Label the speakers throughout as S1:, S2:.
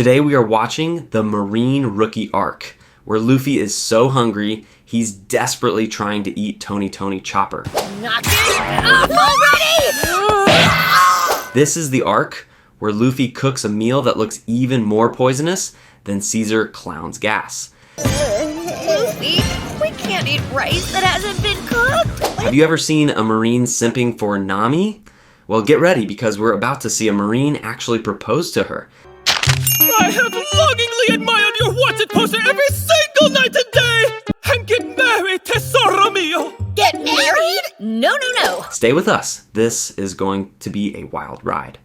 S1: Today we are watching the Marine Rookie arc, where Luffy is so hungry, he's desperately trying to eat Tony Chopper.
S2: Knock it off already!
S1: This is the arc where Luffy cooks a meal that looks even more poisonous than Caesar Clown's gas.
S2: Luffy, we can't eat rice that hasn't been cooked.
S1: Have you ever seen a Marine simping for Nami? Well, get ready because we're about to see a Marine actually propose to her.
S3: I have longingly admired your wanted poster every single night and day! And get married, tesoro mio!
S2: Get married? No.
S1: Stay with us. This is going to be a wild ride.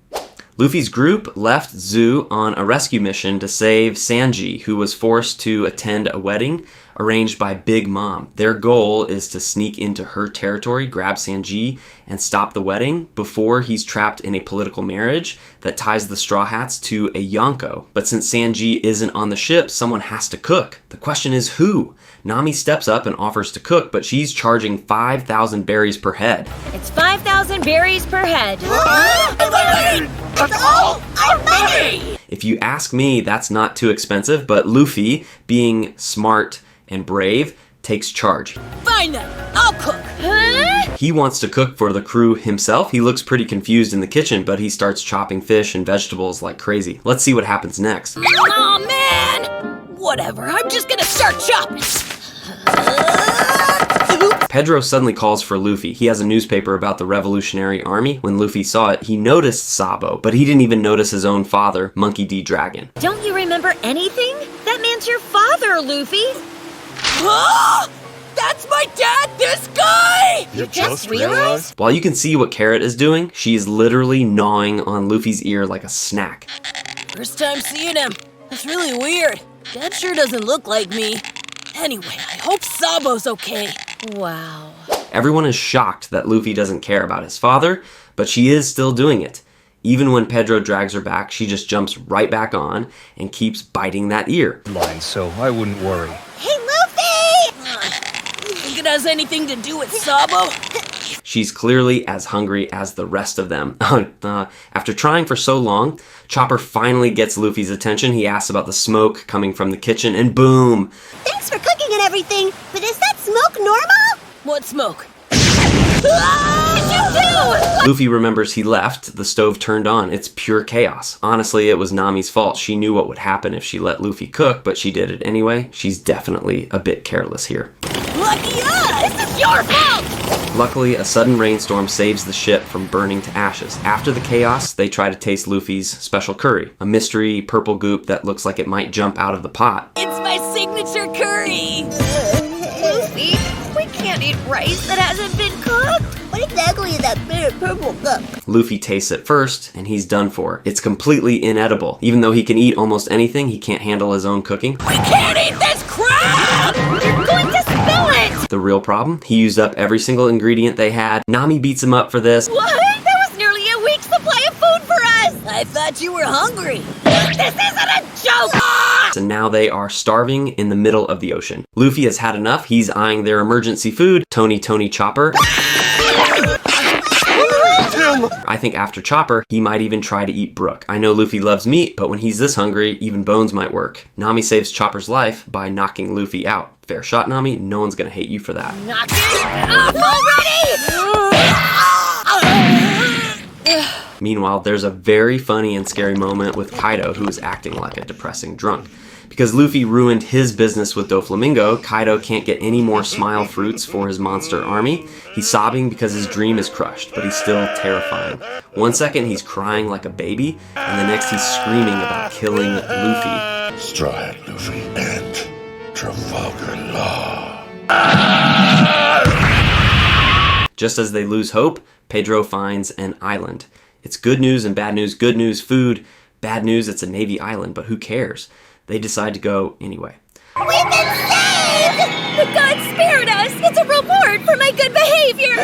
S1: Luffy's group left Zoo on a rescue mission to save Sanji, who was forced to attend a wedding arranged by Big Mom. Their goal is to sneak into her territory, grab Sanji, and stop the wedding before he's trapped in a political marriage that ties the Straw Hats to a Yonko. But since Sanji isn't on the ship, someone has to cook. The question is who? Nami steps up and offers to cook, but she's charging 5,000 berries per head.
S2: It's 5,000 berries per head.
S3: That's all our money!
S1: If you ask me, that's not too expensive, but Luffy, being smart and brave, takes charge.
S2: Fine then, I'll cook. Huh?
S1: He wants to cook for the crew himself. He looks pretty confused in the kitchen, but he starts chopping fish and vegetables like crazy. Let's see what happens next.
S2: Oh man! Whatever, I'm just gonna start chopping.
S1: Pedro suddenly calls for Luffy. He has a newspaper about the Revolutionary Army. When Luffy saw it, he noticed Sabo, but he didn't even notice his own father, Monkey D. Dragon.
S2: Don't you remember anything? That man's your father, Luffy. Huh? That's my dad, this guy! You just realized?
S1: While you can see what Carrot is doing, she is literally gnawing on Luffy's ear like a snack.
S4: First time seeing him. That's really weird. Dad sure doesn't look like me. Anyway, I hope Sabo's okay.
S2: Wow.
S1: Everyone is shocked that Luffy doesn't care about his father, but she is still doing it. Even when Pedro drags her back, she just jumps right back on and keeps biting that ear.
S5: Mine, so I wouldn't worry.
S4: Hey, Luffy! You think it has anything to do with Sabo?
S1: She's clearly as hungry as the rest of them. After trying for so long, Chopper finally gets Luffy's attention. He asks about the smoke coming from the kitchen, and boom!
S6: Thanks for cooking and everything, but is that smoke normal?
S4: What smoke?
S1: Luffy remembers he left, the stove turned on. It's pure chaos. Honestly, it was Nami's fault. She knew what would happen if she let Luffy cook, but she did it anyway. She's definitely a bit careless here.
S4: Lucky us! This is your fault!
S1: Luckily, a sudden rainstorm saves the ship from burning to ashes. After the chaos, they try to taste Luffy's special curry, a mystery purple goop that looks like it might jump out of the pot.
S4: It's my signature curry!
S2: Luffy, we can't eat rice that hasn't been cooked.
S6: What exactly is that bitter purple goop?
S1: Luffy tastes it first, and he's done for. It's completely inedible. Even though he can eat almost anything, he can't handle his own cooking.
S4: We can't eat this crap!
S2: You're going to spill it!
S1: The real problem? He used up every single ingredient they had. Nami beats him up for this.
S2: What? That was nearly a week's supply of food for us!
S4: I thought you were hungry.
S2: This isn't a joke!
S1: And now they are starving in the middle of the ocean. Luffy has had enough. He's eyeing their emergency food, Tony Chopper. I think after Chopper, he might even try to eat Brook. I know Luffy loves meat, but when he's this hungry, even bones might work. Nami saves Chopper's life by knocking Luffy out. Fair shot, Nami. No one's gonna hate you for that.
S2: Knock it off already!
S1: Meanwhile, there's a very funny and scary moment with Kaido, who is acting like a depressing drunk. Because Luffy ruined his business with Doflamingo, Kaido can't get any more smile fruits for his monster army. He's sobbing because his dream is crushed, but he's still terrifying. One second he's crying like a baby, and the next he's screaming about killing Luffy.
S7: Straw Hat Luffy and Trafalgar Law.
S1: Just as they lose hope, Pedro finds an island. It's good news and bad news. Good news, food. Bad news, it's a Navy island, but who cares? They decide to go anyway.
S6: We've been saved!
S2: The gods spared us! It's a reward for my good behavior!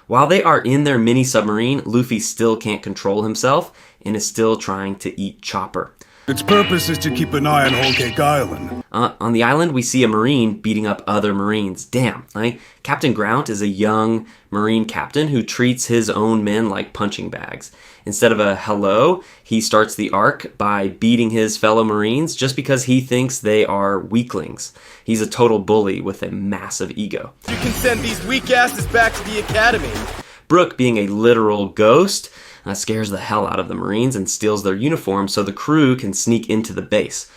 S1: While they are in their mini submarine, Luffy still can't control himself and is still trying to eat Chopper.
S8: Its purpose is to keep an eye on Whole Cake Island.
S1: On the island, we see a Marine beating up other Marines. Damn, right? Captain Grount is a young Marine captain who treats his own men like punching bags. Instead of a hello, he starts the arc by beating his fellow Marines just because he thinks they are weaklings. He's a total bully with a massive ego.
S3: You can send these weak asses back to the academy.
S1: Brooke, being a literal ghost, scares the hell out of the Marines and steals their uniforms so the crew can sneak into the base.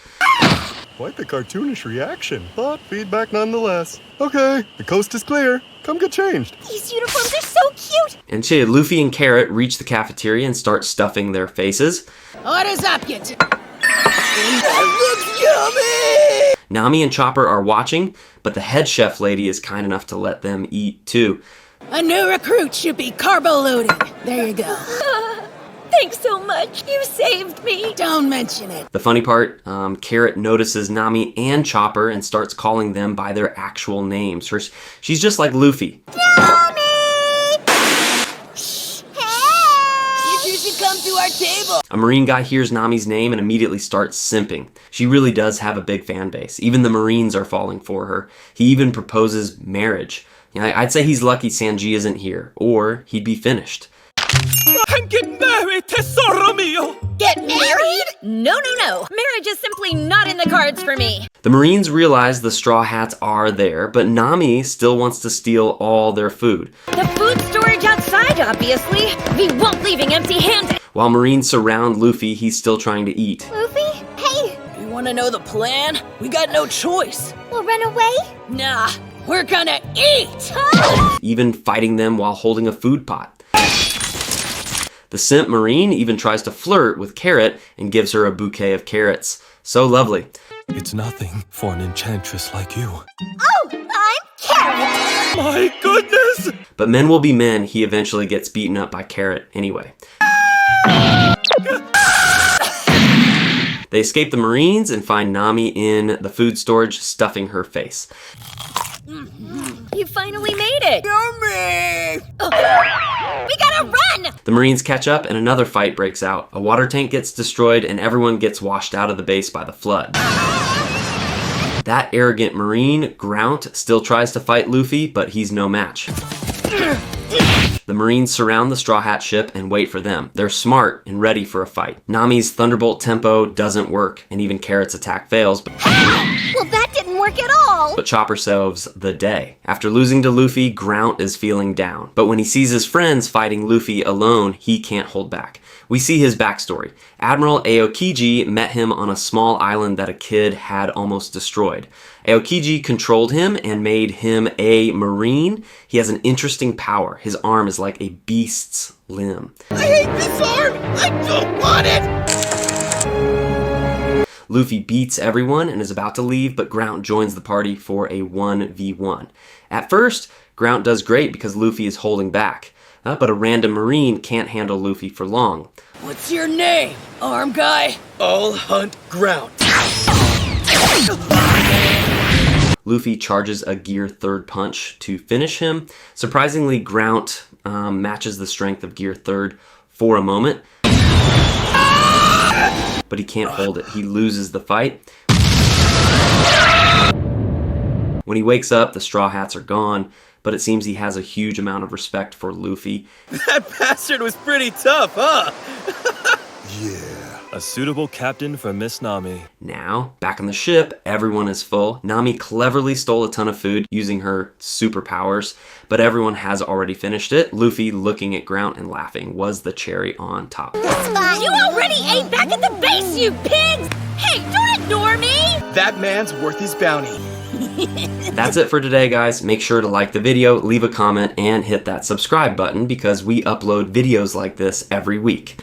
S8: Quite the cartoonish reaction, but feedback nonetheless. Okay, the coast is clear. Come get changed.
S6: These uniforms are so cute!
S1: And Luffy and Carrot reach the cafeteria and start stuffing their faces.
S4: Orders up, you two.
S3: That looks yummy!
S1: Nami and Chopper are watching, but the head chef lady is kind enough to let them eat too.
S4: A new recruit should be carbo-loading. There you go.
S2: Thanks so much. You saved me.
S4: Don't mention it.
S1: The funny part, Carrot notices Nami and Chopper and starts calling them by their actual names. She's just like Luffy.
S6: Nami!
S4: You two should come to our table.
S1: A Marine guy hears Nami's name and immediately starts simping. She really does have a big fan base. Even the Marines are falling for her. He even proposes marriage. I'd say he's lucky Sanji isn't here, or he'd be finished.
S3: And get married, tesoro mio!
S2: Get married? No. Marriage is simply not in the cards for me.
S1: The Marines realize the Straw Hats are there, but Nami still wants to steal all their food.
S2: The food storage outside, obviously. We won't leave him empty-handed.
S1: While Marines surround Luffy, he's still trying to eat.
S6: Luffy? Hey!
S4: You wanna know the plan? We got no choice.
S6: We'll run away?
S4: Nah, we're gonna eat!
S1: Even fighting them while holding a food pot. The simp Marine even tries to flirt with Carrot and gives her a bouquet of carrots. So lovely.
S9: It's nothing for an enchantress like you.
S6: Oh, I'm Carrot!
S3: My goodness!
S1: But men will be men, he eventually gets beaten up by Carrot anyway. They escape the Marines and find Nami in the food storage stuffing her face.
S2: You finally made it.
S3: Yummy!
S2: We gotta run!
S1: The Marines catch up and another fight breaks out. A water tank gets destroyed and everyone gets washed out of the base by the flood. That arrogant Marine, Grount, still tries to fight Luffy, but he's no match. The Marines surround the Straw Hat ship and wait for them. They're smart and ready for a fight. Nami's Thunderbolt tempo doesn't work, and even Carrot's attack fails.
S6: Well, that didn't work at all!
S1: But Chopper saves the day. After losing to Luffy, Grount is feeling down. But when he sees his friends fighting Luffy alone, he can't hold back. We see his backstory. Admiral Aokiji met him on a small island that a kid had almost destroyed. Aokiji controlled him and made him a Marine. He has an interesting power. His arm is like a beast's limb.
S3: I hate this arm! I don't want it!
S1: Luffy beats everyone and is about to leave, but Grount joins the party for a 1v1. At first, Grount does great because Luffy is holding back. But a random Marine can't handle Luffy for long.
S4: What's your name, arm guy?
S3: I'll hunt Grount.
S1: Luffy charges a Gear 3rd punch to finish him. Surprisingly, Grount matches the strength of Gear 3rd for a moment. But he can't hold it. He loses the fight. When he wakes up, the Straw Hats are gone, but it seems he has a huge amount of respect for Luffy.
S3: That bastard was pretty tough, huh?
S7: Yeah.
S9: A suitable captain for Miss Nami.
S1: Now, back on the ship, everyone is full. Nami cleverly stole a ton of food using her superpowers, but everyone has already finished it. Luffy, looking at Grount and laughing, was the cherry on top.
S2: You already ate back at the base, you pigs! Hey, don't ignore me!
S3: That man's worth his bounty.
S1: That's it for today, guys. Make sure to like the video, leave a comment, and hit that subscribe button because we upload videos like this every week.